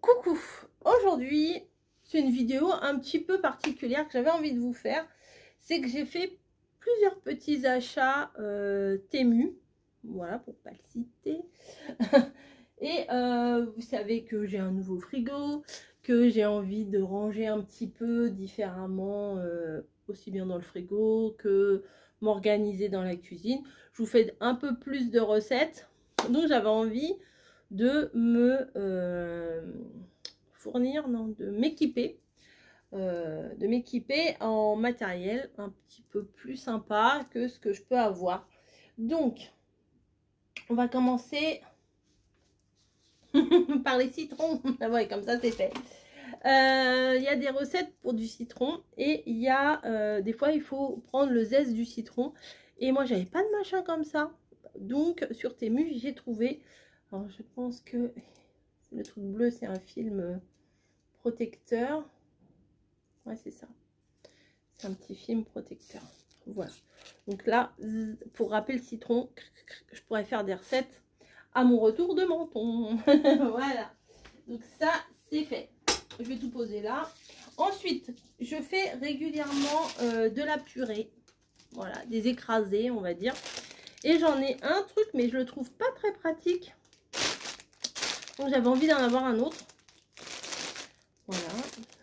Coucou! Aujourd'hui, c'est une vidéo un petit peu particulière que j'avais envie de vous faire. C'est que j'ai fait plusieurs petits achats Temu. Voilà, pour pas le citer. Et vous savez que j'ai un nouveau frigo, que j'ai envie de ranger un petit peu différemment, aussi bien dans le frigo que m'organiser dans la cuisine. Je vous fais un peu plus de recettes. Donc j'avais envie de me fournir, non, de m'équiper en matériel un petit peu plus sympa que ce que je peux avoir. Donc, on va commencer par les citrons. Ah ouais, comme ça c'est fait. Il y a des recettes pour du citron et il y a des fois il faut prendre le zeste du citron. Et moi j'avais pas de machin comme ça. Donc sur Temu j'ai trouvé. Alors je pense que le truc bleu c'est un film protecteur. Ouais, c'est ça. C'est un petit film protecteur. Voilà. Donc là, pour râper le citron, je pourrais faire des recettes à mon retour de menton. Voilà. Donc ça, c'est fait. Je vais tout poser là. Ensuite, je fais régulièrement de la purée. Voilà, des écrasés, on va dire. Et j'en ai un truc, mais je le trouve pas très pratique. Donc j'avais envie d'en avoir un autre. Voilà,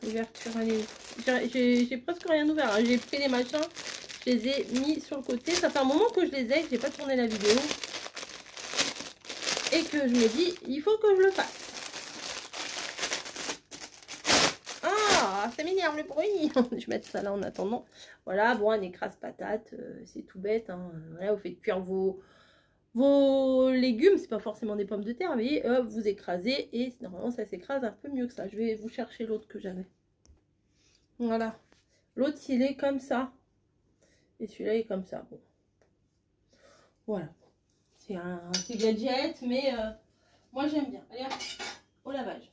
l'ouverture, j'ai presque rien ouvert. Hein. J'ai pris les machins, je les ai mis sur le côté. Ça fait un moment que je les ai, que j'ai pas tourné la vidéo. Et que je me dis, il faut que je le fasse. Ah, ça m'énerve le bruit. Je vais mettre ça là en attendant. Voilà, bon, un écrase-patate, c'est tout bête. Hein. Voilà, vous faites cuire vos légumes, c'est pas forcément des pommes de terre, mais vous écrasez et normalement ça s'écrase un peu mieux que ça. Je vais vous chercher l'autre que j'avais. Voilà, l'autre il est comme ça et celui-là est comme ça. Bon, voilà, c'est un petit gadget, mais moi j'aime bien. Allez, hop, au lavage.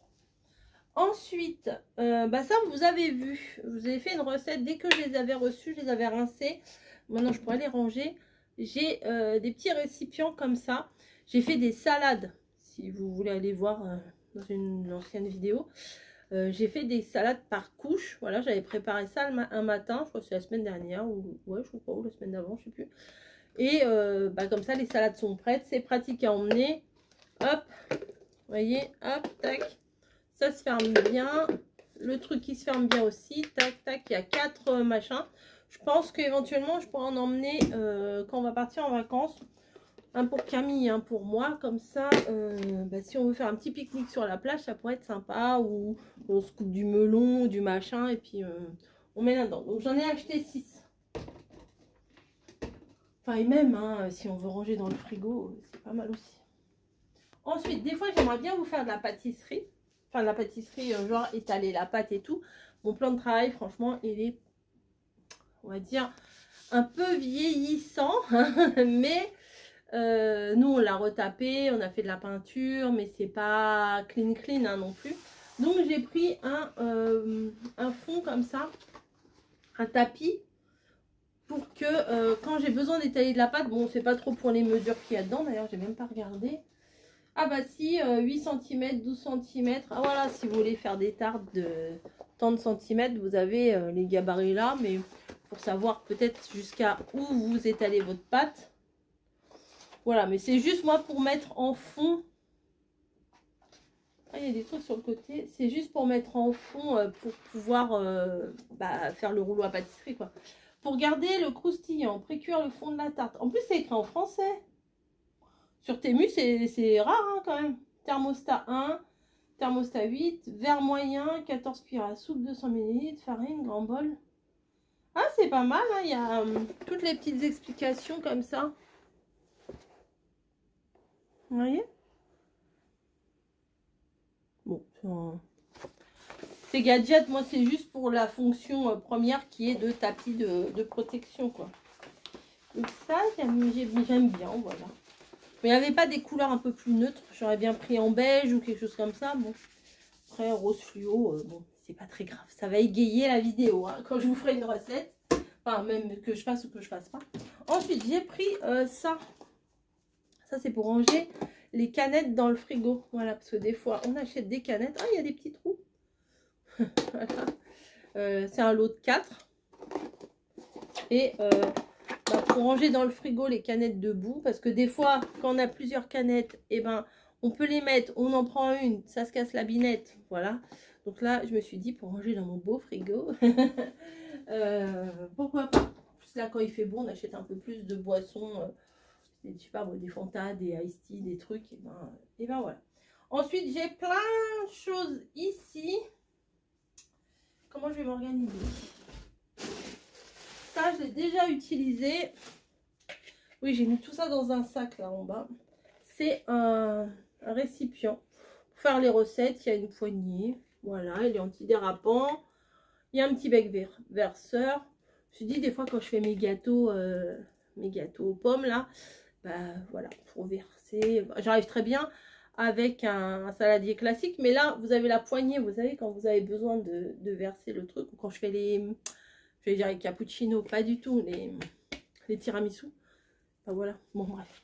Ensuite, ça vous avez vu, je vous ai fait une recette dès que je les avais reçus, je les avais rincés. Maintenant je pourrais les ranger. J'ai des petits récipients comme ça. J'ai fait des salades, si vous voulez aller voir dans une ancienne vidéo. J'ai fait des salades par couche. Voilà, j'avais préparé ça un matin, je crois que c'est la semaine dernière, ou ouais, je crois, ou la semaine d'avant, je sais plus. Et comme ça, les salades sont prêtes. C'est pratique à emmener. Hop, vous voyez, hop, tac. Ça se ferme bien. Le truc qui se ferme bien aussi. Tac, tac, il y a 4 machins. Je pense qu'éventuellement, je pourrais en emmener quand on va partir en vacances. Un pour Camille, un pour moi. Comme ça, si on veut faire un petit pique-nique sur la plage, ça pourrait être sympa. Ou on se coupe du melon, du machin, et puis on met là-dedans. Donc j'en ai acheté 6. Enfin, et même, hein, si on veut ranger dans le frigo, c'est pas mal aussi. Ensuite, des fois, j'aimerais bien vous faire de la pâtisserie. Enfin, de la pâtisserie, genre étaler la pâte et tout. Mon plan de travail, franchement, il est, on va dire, un peu vieillissant. Mais nous, on l'a retapé, on a fait de la peinture, mais c'est pas clean hein, non plus. Donc, j'ai pris un fond comme ça, un tapis, pour que quand j'ai besoin d'étaler de la pâte, bon, c'est pas trop pour les mesures qu'il y a dedans. D'ailleurs, j'ai même pas regardé. Ah bah si, 8 cm, 12 cm. Ah voilà, si vous voulez faire des tartes de tant de centimètres, vous avez les gabarits là. Mais pour savoir peut-être jusqu'à où vous étalez votre pâte. Voilà, mais c'est juste moi pour mettre en fond. Ah, il y a des trucs sur le côté. C'est juste pour mettre en fond pour pouvoir faire le rouleau à pâtisserie, quoi. Pour garder le croustillant, précuire le fond de la tarte. En plus, c'est écrit en français. Sur Temu, c'est rare hein, quand même. Thermostat 1, thermostat 8, verre moyen, 14 cuillères à soupe, 200 ml, farine, grand bol. Ah, c'est pas mal, hein, il y a toutes les petites explications comme ça. Vous voyez? Bon, ces gadgets, moi, c'est juste pour la fonction première qui est de tapis de protection, quoi. Donc ça, j'aime bien, voilà. Mais il n'y avait pas des couleurs un peu plus neutres. J'aurais bien pris en beige ou quelque chose comme ça. Bon, après, rose fluo, bon, c'est pas très grave. Ça va égayer la vidéo hein, quand je vous ferai une recette. Enfin, même que je fasse ou que je fasse pas. Ensuite, j'ai pris ça. Ça, c'est pour ranger les canettes dans le frigo. Voilà, parce que des fois, on achète des canettes. Ah, il y a des petits trous. Voilà. C'est un lot de 4. Et pour ranger dans le frigo les canettes debout, parce que des fois, quand on a plusieurs canettes, et ben, on peut les mettre, on en prend une, ça se casse la binette. Voilà. Donc là, je me suis dit, pour ranger dans mon beau frigo, pourquoi pas. En plus, là, quand il fait beau, on achète un peu plus de boissons. Je sais pas, des Fanta, des Ice Tea, des trucs. Et ben voilà. Ensuite, j'ai plein de choses ici. Comment je vais m'organiser? Ça, je l'ai déjà utilisé. Oui, j'ai mis tout ça dans un sac là en bas. C'est un récipient. Pour faire les recettes, il y a une poignée. Voilà, il est antidérapant. Il y a un petit bec verseur. Je me suis dit, des fois, quand je fais mes gâteaux aux pommes là, bah voilà, pour verser. J'arrive très bien avec un saladier classique, mais là, vous avez la poignée, vous savez, quand vous avez besoin de verser le truc, ou quand je fais je vais dire les cappuccinos, pas du tout, les tiramisu. Bah voilà, bon bref.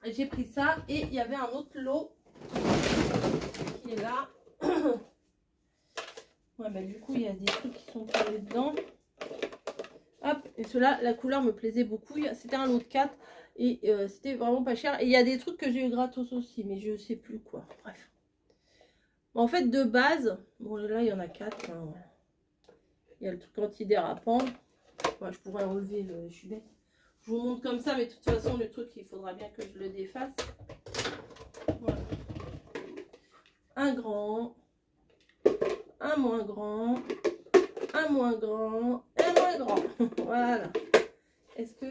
J'ai pris ça, et il y avait un autre lot qui est là. Ouais, bah du coup, il y a des trucs qui sont collés dedans. Hop, et cela, la couleur me plaisait beaucoup. C'était un lot de 4 et c'était vraiment pas cher. Et il y a des trucs que j'ai eu gratos aussi, mais je sais plus quoi. Bref. En fait, de base, bon là, il y en a 4. Hein. Il y a le truc antidérapant. Ouais, je pourrais enlever je suis bête. Je vous montre comme ça, mais de toute façon, le truc, il faudra bien que je le défasse. Voilà. Un grand, un moins grand, un moins grand, un moins grand. Voilà. Est-ce que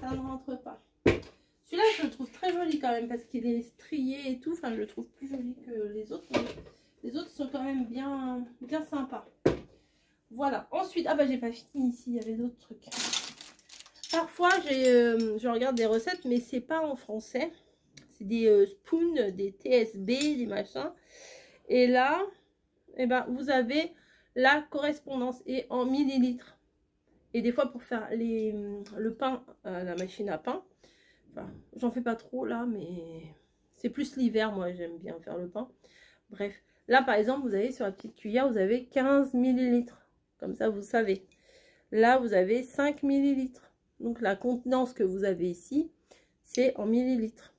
ça ne rentre pas? Celui-là, je le trouve très joli quand même parce qu'il est strié et tout. Enfin, je le trouve plus joli que les autres. Mais les autres sont quand même bien sympas. Voilà. Ensuite, ah bah j'ai pas fini ici. Il y avait d'autres trucs. Parfois, je regarde des recettes, mais c'est pas en français. C'est des spoons, des TSB, des machins. Et là, eh ben, vous avez la correspondance et en millilitres. Et des fois, pour faire le pain à la machine à pain, enfin, j'en fais pas trop là, mais c'est plus l'hiver, moi j'aime bien faire le pain. Bref, là par exemple, vous avez sur la petite cuillère, vous avez 15 millilitres. Comme ça, vous savez. Là, vous avez 5 millilitres. Donc la contenance que vous avez ici, c'est en millilitres.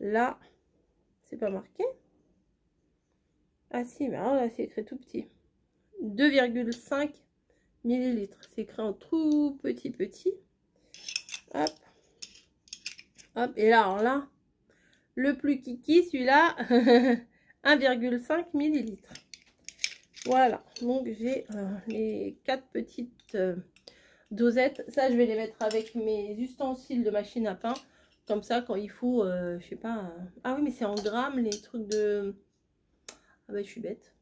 Là, c'est pas marqué. Ah si, mais alors là, c'est écrit tout petit. 2,5 millilitres. C'est écrit en tout petit. Hop. Hop. Et là, alors là, le plus kiki, celui-là, 1,5 millilitres. Voilà. Donc, j'ai les 4 petites dosettes. Ça, je vais les mettre avec mes ustensiles de machine à pain. Comme ça, quand il faut, je sais pas. Ah oui, mais c'est en grammes, les trucs de... Ah bah, je suis bête.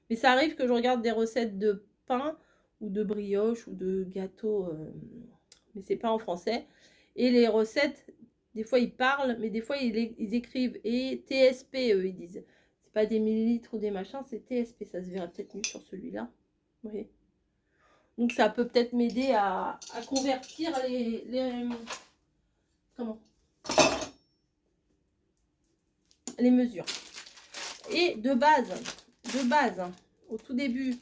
Mais ça arrive que je regarde des recettes de pain ou de brioche ou de gâteau, mais c'est pas en français. Et les recettes, des fois ils parlent, mais des fois ils écrivent et TSP, eux ils disent. C'est pas des millilitres ou des machins, c'est TSP. Ça se verra peut-être mieux sur celui-là. Oui. Donc ça peut peut-être m'aider à convertir les mesures. Et de base, au tout début,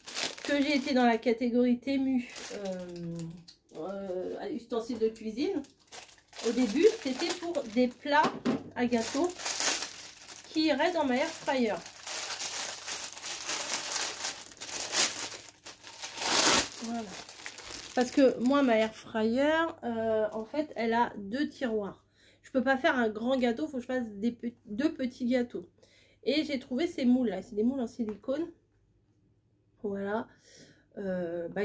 que j'ai été dans la catégorie Temu, ustensiles de cuisine, au début, c'était pour des plats à gâteau qui iraient dans ma air fryer. Voilà. Parce que moi, ma air fryer, en fait, elle a 2 tiroirs. Je peux pas faire un grand gâteau, il faut que je fasse deux petits gâteaux. Et j'ai trouvé ces moules là, c'est des moules en silicone. Voilà.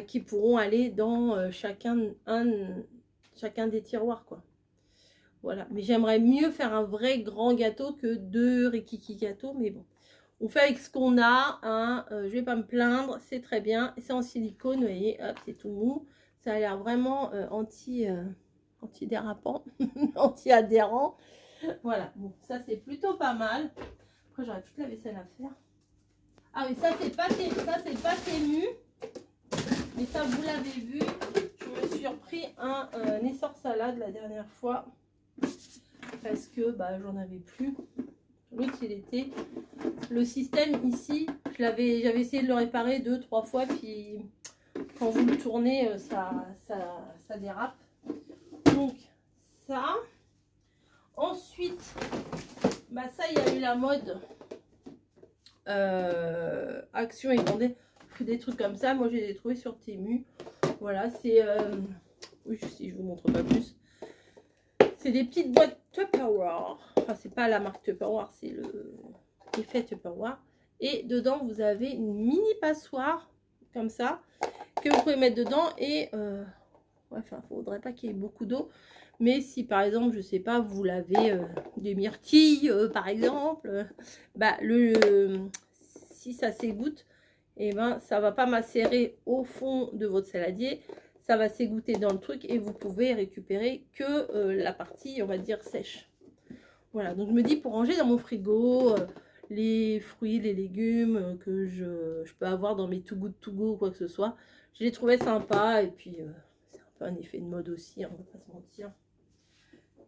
Qui pourront aller dans chacun des tiroirs, quoi. Voilà. Mais j'aimerais mieux faire un vrai grand gâteau que 2 rikiki gâteaux. Mais bon, on fait avec ce qu'on a. Hein. Je vais pas me plaindre, c'est très bien. C'est en silicone, vous voyez, hop, c'est tout mou. Ça a l'air vraiment anti-dérapant, anti-adhérent. Voilà, bon, ça c'est plutôt pas mal. Après, j'aurais toute la vaisselle à faire. Ah oui, ça c'est pas Temu. Mais ça, vous l'avez vu. Je me suis j'ai repris un essor salade la dernière fois. Parce que bah, j'en avais plus. L'autre, il était... Le système ici, j'avais essayé de le réparer 2-3 fois. Puis quand vous le tournez, ça dérape. Donc ça. Ensuite, bah ça, il y a eu la mode Action. Ils vendaient des trucs comme ça. Moi, j'ai trouvé sur Temu. Voilà, c'est... oui, si je vous montre pas plus. C'est des petites boîtes Tupperware. Enfin, c'est pas la marque Tupperware, c'est l'effet Tupperware. Et dedans, vous avez une mini passoire, comme ça, que vous pouvez mettre dedans. Et, ouais, enfin, faudrait pas qu'il y ait beaucoup d'eau. Mais si, par exemple, je sais pas, vous lavez des myrtilles, par exemple, bah, si ça s'égoutte, et ben, ça va pas macérer au fond de votre saladier. Ça va s'égoutter dans le truc et vous pouvez récupérer que la partie, on va dire, sèche. Voilà, donc je me dis pour ranger dans mon frigo les fruits, les légumes que je peux avoir dans mes Too Good To Go ou quoi que ce soit. Je les trouvais sympas et puis c'est un peu un effet de mode aussi, hein, on va pas se mentir.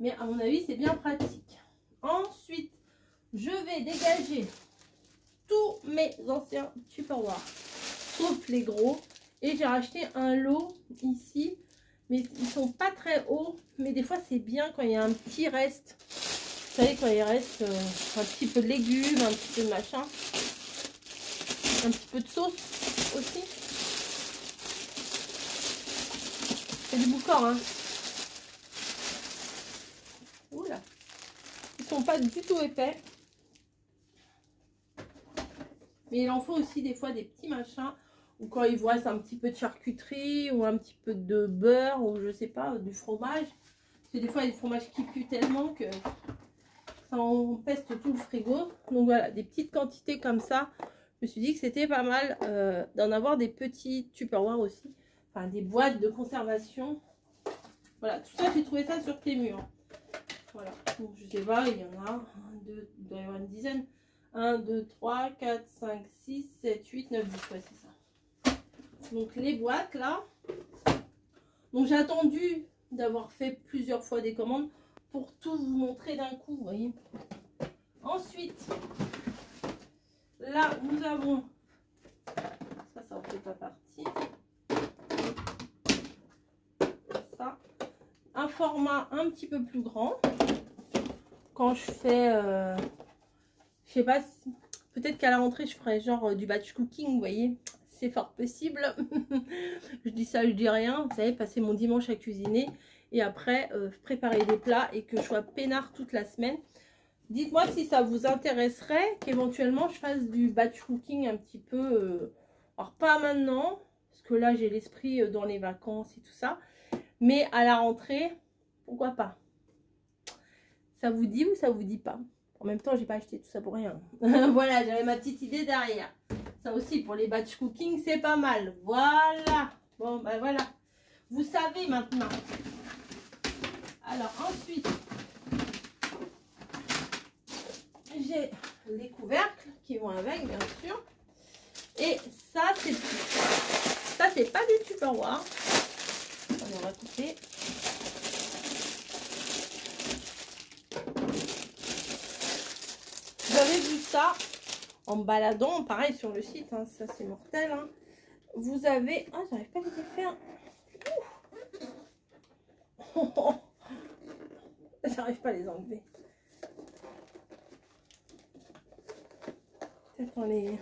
Mais à mon avis, c'est bien pratique. Ensuite, je vais dégager tous mes anciens Tupperware, sauf les gros. Et j'ai racheté un lot ici, mais ils sont pas très hauts. Mais des fois, c'est bien quand il y a un petit reste. Vous savez, quand il reste un petit peu de légumes, un petit peu de machin. Un petit peu de sauce aussi. C'est du boucan, hein. Oula. Ils sont pas du tout épais. Mais il en faut aussi des fois des petits machins. Ou quand il vous reste un petit peu de charcuterie, ou un petit peu de beurre, ou je sais pas, du fromage. Parce que des fois, il y a du fromage qui pue tellement que ça empeste tout le frigo. Donc voilà, des petites quantités comme ça. Je me suis dit que c'était pas mal d'en avoir des petits Tupperware aussi. Enfin, des boîtes de conservation. Voilà, tout ça, j'ai trouvé ça sur Temu. Hein. Voilà, donc je sais pas, il y en a 1, 2, il doit y avoir une dizaine. 1, 2, 3, 4, 5, 6, 7, 8, 9, 10, ouais, c'est ça. Donc les boîtes là, donc j'ai attendu d'avoir fait plusieurs fois des commandes pour tout vous montrer d'un coup, vous voyez. Ensuite, là nous avons, ça en fait pas partie, ça, un format un petit peu plus grand, quand je fais, je sais pas, peut-être qu'à la rentrée je ferai genre du batch cooking, vous voyez. C'est fort possible. Je dis ça, je dis rien. Vous savez, passer mon dimanche à cuisiner et après préparer des plats et que je sois peinard toute la semaine. Dites-moi si ça vous intéresserait qu'éventuellement je fasse du batch cooking un petit peu. Alors pas maintenant, parce que là j'ai l'esprit dans les vacances et tout ça. Mais à la rentrée, pourquoi pas? Ça vous dit ou ça vous dit pas? En même temps, j'ai pas acheté tout ça pour rien. Voilà, j'avais ma petite idée derrière. Ça aussi, pour les batch cooking, c'est pas mal. Voilà. Bon, ben voilà. Vous savez maintenant. Alors, ensuite, j'ai les couvercles qui vont avec, bien sûr. Et ça, c'est pas du Tupperware. On va couper. J'avais vu ça en me baladant, pareil sur le site, hein, ça c'est mortel. Hein. Vous avez... Ah, j'arrive pas à les défaire. J'arrive pas à les enlever. Peut-être on les...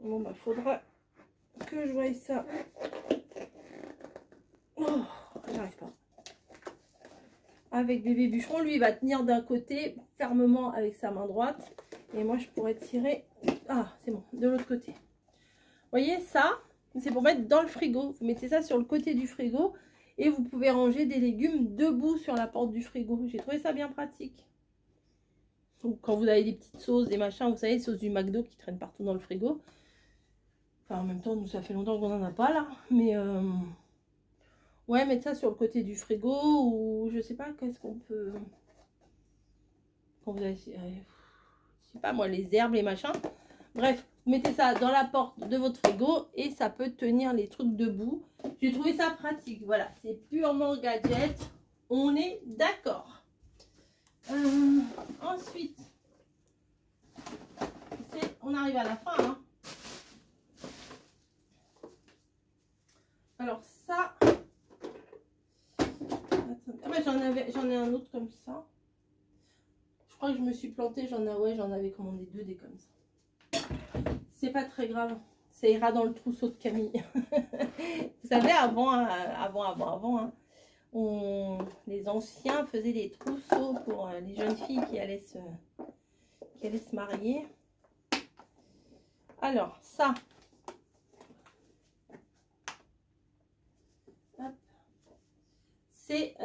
Bon, bah, faudra que je voie ça. Oh, j'arrive pas. Avec bébé bûcheron, lui, il va tenir d'un côté fermement avec sa main droite. Et moi, je pourrais tirer... Ah, c'est bon, de l'autre côté. Vous voyez, ça, c'est pour mettre dans le frigo. Vous mettez ça sur le côté du frigo. Et vous pouvez ranger des légumes debout sur la porte du frigo. J'ai trouvé ça bien pratique. Donc, quand vous avez des petites sauces, des machins, vous savez, les sauces du McDo qui traînent partout dans le frigo. Enfin, en même temps, nous, ça fait longtemps qu'on n'en a pas, là. Mais... ouais, mettre ça sur le côté du frigo ou je sais pas, qu'est-ce qu'on peut... Quand vous avez... je sais pas moi, les herbes, les machins. Bref, vous mettez ça dans la porte de votre frigo et ça peut tenir les trucs debout. J'ai trouvé ça pratique. Voilà, c'est purement gadget. On est d'accord. Ensuite, on arrive à la fin. Hein. Alors ça, ah ben j'en ai un autre comme ça. Je crois que je me suis plantée. J'en avais commandé 2 des comme ça. C'est pas très grave. Ça ira dans le trousseau de Camille. Vous savez, avant, hein, les anciens faisaient des trousseaux pour les jeunes filles qui allaient se marier. Alors, ça. C'est,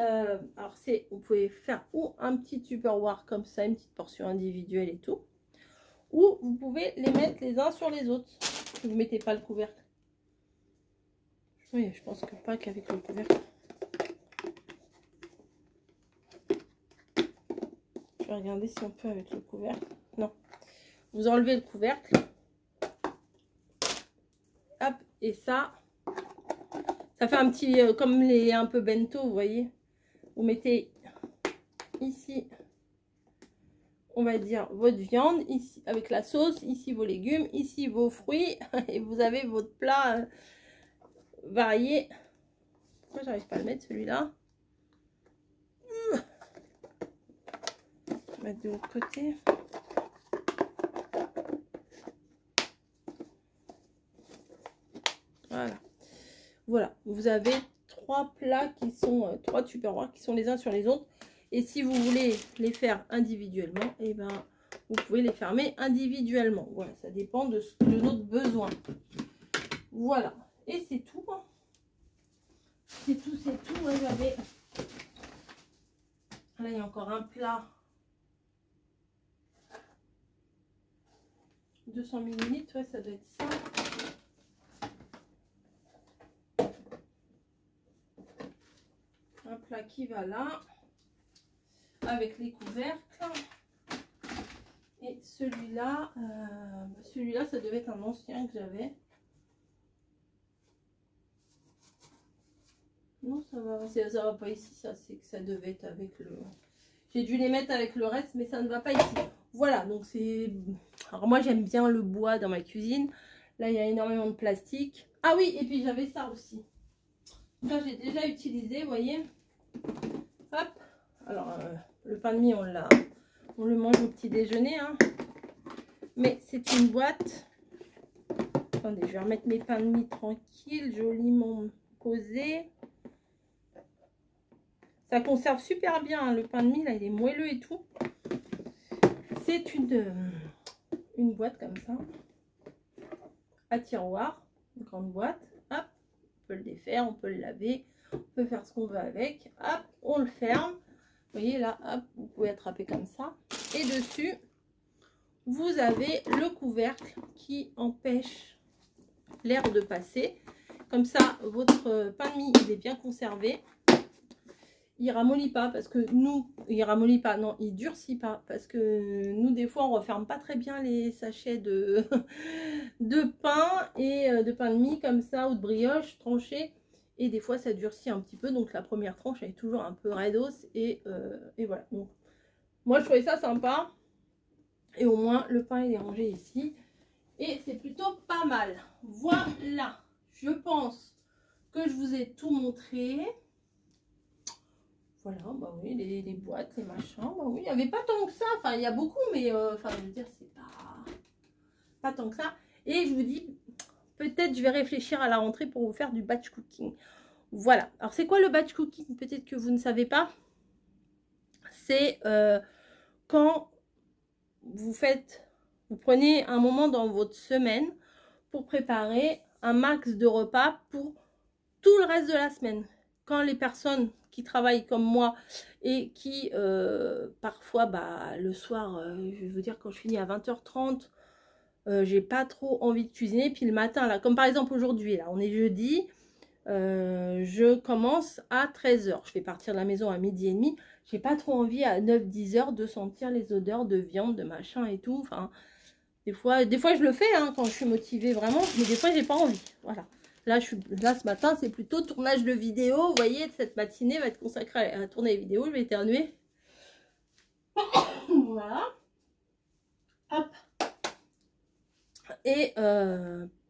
vous pouvez faire ou un petit tupperware comme ça, une petite portion individuelle et tout. Ou vous pouvez les mettre les uns sur les autres. Vous ne mettez pas le couvercle. Oui, je pense que pas qu'avec le couvercle. Je vais regarder si on peut avec le couvercle. Non. Vous enlevez le couvercle. Hop, et ça fait un petit, comme les un peu bento, vous voyez. Vous mettez ici, on va dire, votre viande, ici avec la sauce, ici vos légumes, ici vos fruits, et vous avez votre plat varié. Pourquoi j'arrive pas à le mettre celui-là? Je vais mettre de l'autre côté. Voilà, vous avez 3 plats qui sont 3 tupperwares qui sont les uns sur les autres. Et si vous voulez les faire individuellement, et ben vous pouvez les fermer individuellement. Voilà, ça dépend de notre besoin. Voilà, et c'est tout. Hein. C'est tout. Ouais, j'avais. Là, il y a encore un plat. 200 ml, ouais, ça doit être ça. Un plat qui va là, avec les couvercles. Et celui-là, ça devait être un ancien que j'avais. Non, ça va pas ici, c'est que ça devait être avec le... J'ai dû les mettre avec le reste, mais ça ne va pas ici. Voilà, donc c'est... Alors moi, j'aime bien le bois dans ma cuisine. Là, il y a énormément de plastique. Ah oui, et puis j'avais ça aussi. Ça, j'ai déjà utilisé, vous voyez. Hop. Alors, le pain de mie, on le mange au petit déjeuner. Hein. Mais c'est une boîte. Attendez, je vais remettre mes pains de mie tranquilles, joliment posés. Ça conserve super bien, hein, le pain de mie, là, il est moelleux et tout. C'est une boîte comme ça. À tiroir, une grande boîte. Hop, on peut le défaire, on peut le laver. On peut faire ce qu'on veut avec. Hop, on le ferme. Vous voyez là, hop, vous pouvez attraper comme ça. Et dessus, vous avez le couvercle qui empêche l'air de passer. Comme ça, votre pain de mie, il est bien conservé. Il ramollit pas parce que nous, il ramollit pas, non, il durcit pas parce que nous, des fois, on referme pas très bien les sachets de pain et de pain de mie comme ça ou de brioche tranchée. Et des fois, ça durcit un petit peu. Donc, la première tranche, elle est toujours un peu raidos. Et voilà. Donc, moi, je trouvais ça sympa. Et au moins, le pain, il est rangé ici. Et c'est plutôt pas mal. Voilà. Je pense que je vous ai tout montré. Voilà, bah oui, les boîtes, les machins. Bah oui, il n'y avait pas tant que ça. Enfin, il y a beaucoup, mais enfin, je veux dire, c'est pas tant que ça. Et je vous dis... Peut-être je vais réfléchir à la rentrée pour vous faire du batch cooking. Voilà. Alors, c'est quoi le batch cooking? Peut-être que vous ne savez pas. C'est quand vous prenez un moment dans votre semaine pour préparer un max de repas pour tout le reste de la semaine. Quand les personnes qui travaillent comme moi et qui, parfois, bah, le soir, je vais vous dire, quand je finis à 20h30, j'ai pas trop envie de cuisiner. Puis le matin, là, comme par exemple aujourd'hui, là, on est jeudi, je commence à 13h. Je vais partir de la maison à 12h30. J'ai pas trop envie à 9-10h de sentir les odeurs de viande, de machin et tout. Enfin, des fois je le fais hein, quand je suis motivée vraiment, mais des fois j'ai pas envie. Voilà. Là, là ce matin, c'est plutôt tournage de vidéo. Vous voyez, cette matinée va être consacrée à tourner les vidéos. Je vais éternuer. Voilà. Hop. Et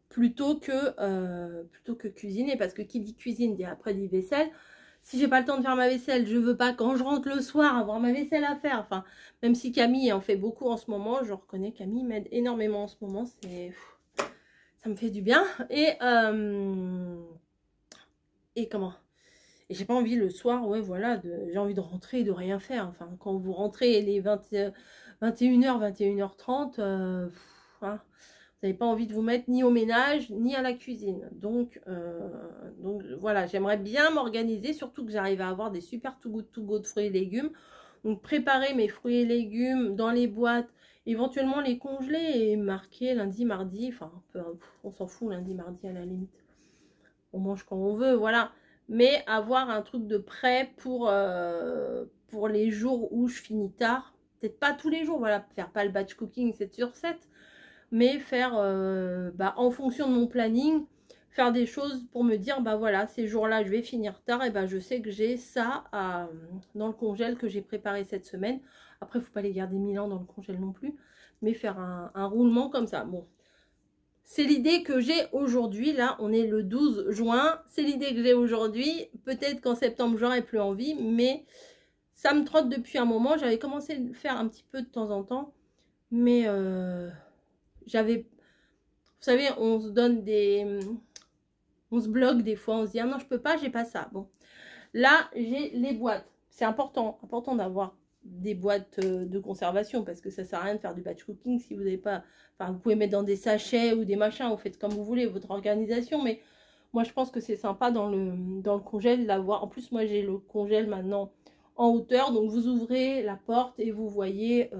plutôt que cuisiner, parce que qui dit cuisine dit après dit vaisselle. Si j'ai pas le temps de faire ma vaisselle, je veux pas quand je rentre le soir avoir ma vaisselle à faire. Enfin, même si Camille en fait beaucoup en ce moment, je reconnais Camille m'aide énormément en ce moment. Ça me fait du bien. Et comment? Et j'ai pas envie le soir, ouais voilà, j'ai envie de rentrer et de rien faire. Enfin, quand vous rentrez les 21h, 21h30, hein, vous n'avez pas envie de vous mettre ni au ménage, ni à la cuisine. Donc voilà, j'aimerais bien m'organiser, surtout que j'arrive à avoir des super to go de fruits et légumes. Donc préparer mes fruits et légumes dans les boîtes, éventuellement les congeler et marquer lundi, mardi, enfin on s'en fout lundi, mardi à la limite. On mange quand on veut, voilà. Mais avoir un truc de prêt pour les jours où je finis tard. Peut-être pas tous les jours, voilà, faire pas le batch cooking 7/7, mais faire en fonction de mon planning, faire des choses pour me dire, bah voilà, ces jours-là, je vais finir tard, et bah je sais que j'ai ça dans le congèle que j'ai préparé cette semaine. Après, il ne faut pas les garder 1000 ans dans le congèle non plus, mais faire un roulement comme ça. Bon, c'est l'idée que j'ai aujourd'hui. Là, on est le 12 juin. C'est l'idée que j'ai aujourd'hui. Peut-être qu'en septembre, j'aurai plus envie, mais ça me trotte depuis un moment. J'avais commencé à le faire un petit peu de temps en temps, mais j'avais... Vous savez, on se donne des... On se bloque des fois. On se dit, ah non, je peux pas, j'ai pas ça. Bon, là, j'ai les boîtes. C'est important d'avoir des boîtes de conservation, parce que ça sert à rien de faire du batch cooking si vous n'avez pas... Enfin, vous pouvez mettre dans des sachets ou des machins, vous faites comme vous voulez, votre organisation, mais moi, je pense que c'est sympa dans le congèle d'avoir... En plus, moi, j'ai le congèle maintenant en hauteur, donc vous ouvrez la porte et vous voyez...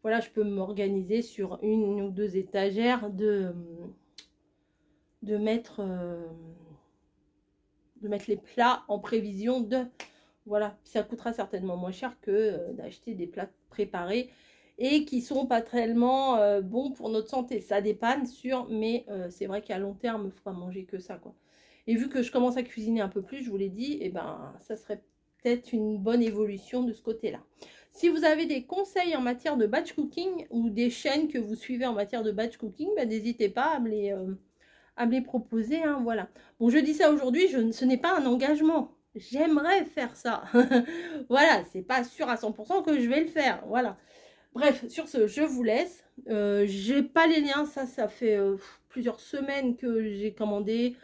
voilà, je peux m'organiser sur une ou deux étagères de mettre les plats en prévision de... Voilà, ça coûtera certainement moins cher que d'acheter des plats préparés et qui sont pas tellement bons pour notre santé. Ça dépanne sûr, mais c'est vrai qu'à long terme, il ne faut pas manger que ça, quoi. Et vu que je commence à cuisiner un peu plus, je vous l'ai dit, et ben ça serait peut-être une bonne évolution de ce côté-là. Si vous avez des conseils en matière de batch cooking ou des chaînes que vous suivez en matière de batch cooking, ben, n'hésitez pas à me les proposer, hein, voilà. Bon, je dis ça aujourd'hui, ce n'est pas un engagement. J'aimerais faire ça. Voilà, c'est pas sûr à 100% que je vais le faire. Voilà. Bref, sur ce, je vous laisse. J'ai pas les liens, ça fait plusieurs semaines que j'ai commandé.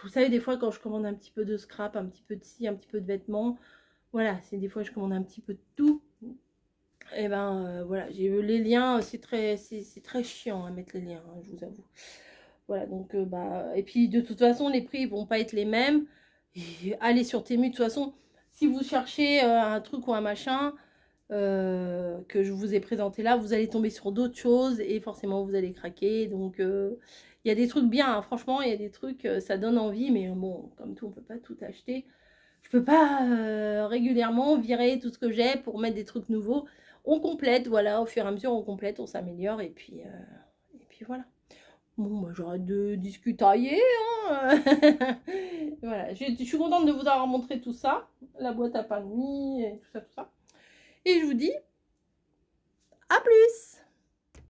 Vous savez, des fois, quand je commande un petit peu de scrap, un petit peu de ci, un petit peu de vêtements, voilà, c'est des fois, je commande un petit peu de tout. Et ben, voilà, j'ai eu les liens, c'est très chiant à mettre les liens, hein, je vous avoue. Voilà, donc, et puis, de toute façon, les prix vont pas être les mêmes. Et allez sur Temu, de toute façon, si vous cherchez un truc ou un machin que je vous ai présenté là, vous allez tomber sur d'autres choses et forcément vous allez craquer. Donc il y a des trucs bien, hein, franchement, il y a des trucs, ça donne envie, mais bon, comme tout, on peut pas tout acheter. Je peux pas régulièrement virer tout ce que j'ai pour mettre des trucs nouveaux. On complète, voilà, au fur et à mesure, on complète, on s'améliore et puis voilà. Bon, bah, j'arrête de discutailler, hein. Voilà, je suis contente de vous avoir montré tout ça. La boîte à pain de mie, et tout ça, tout ça. Et je vous dis à plus!